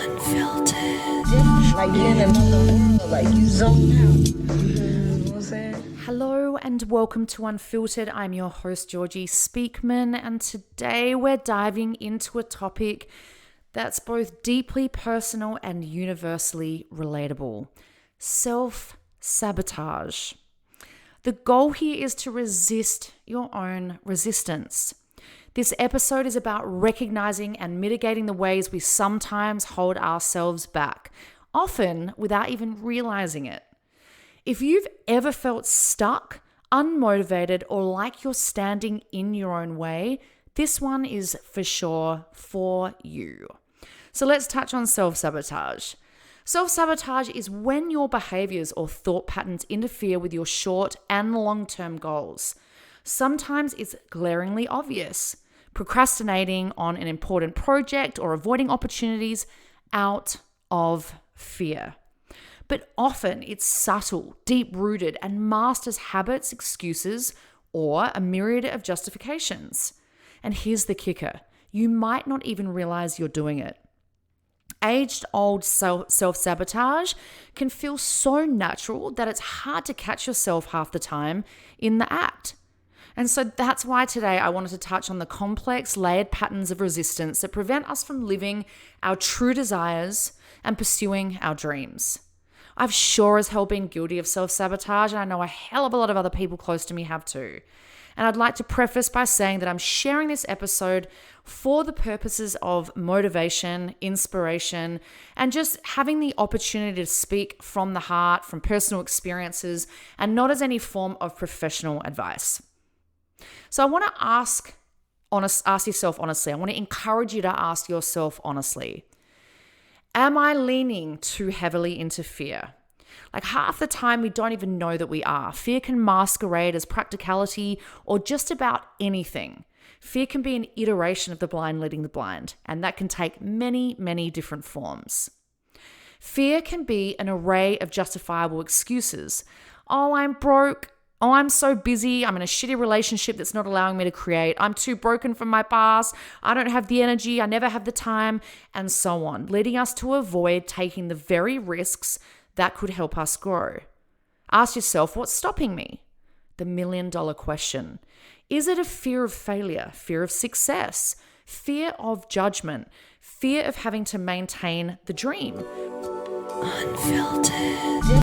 Unfiltered. Like you're in another world, like you zone out. You know what I'm saying? Hello and welcome to Unfiltered. I'm your host, Georgii Speakman, and today we're diving into a topic that's both deeply personal and universally relatable: self-sabotage. The goal here is to resist your own resistance. This episode is about recognizing and mitigating the ways we sometimes hold ourselves back, often without even realizing it. If you've ever felt stuck, unmotivated, or like you're standing in your own way, this one is for sure for you. So let's touch on self-sabotage. Self-sabotage is when your behaviors or thought patterns interfere with your short and long-term goals. Sometimes it's glaringly obvious, procrastinating on an important project or avoiding opportunities out of fear. But often it's subtle, deep-rooted, and masks as habits, excuses, or a myriad of justifications. And here's the kicker: you might not even realize you're doing it. Age-old self-sabotage can feel so natural that it's hard to catch yourself half the time in the act. And so that's why today I wanted to touch on the complex, layered patterns of resistance that prevent us from living our true desires and pursuing our dreams. I've sure as hell been guilty of self-sabotage, and I know a hell of a lot of other people close to me have too. And I'd like to preface by saying that I'm sharing this episode for the purposes of motivation, inspiration, and just having the opportunity to speak from the heart, from personal experiences, and not as any form of professional advice. So I want to ask yourself honestly. I want to encourage you to ask yourself honestly: am I leaning too heavily into fear? Like half the time we don't even know that we are. Fear can masquerade as practicality or just about anything. Fear can be an iteration of the blind leading the blind, and that can take many, many different forms. Fear can be an array of justifiable excuses. Oh, I'm broke. Oh, I'm so busy. I'm in a shitty relationship that's not allowing me to create. I'm too broken from my past. I don't have the energy. I never have the time, and so on, leading us to avoid taking the very risks that could help us grow. Ask yourself, what's stopping me? The million-dollar question. Is it a fear of failure, fear of success, fear of judgment, fear of having to maintain the dream? Unfiltered.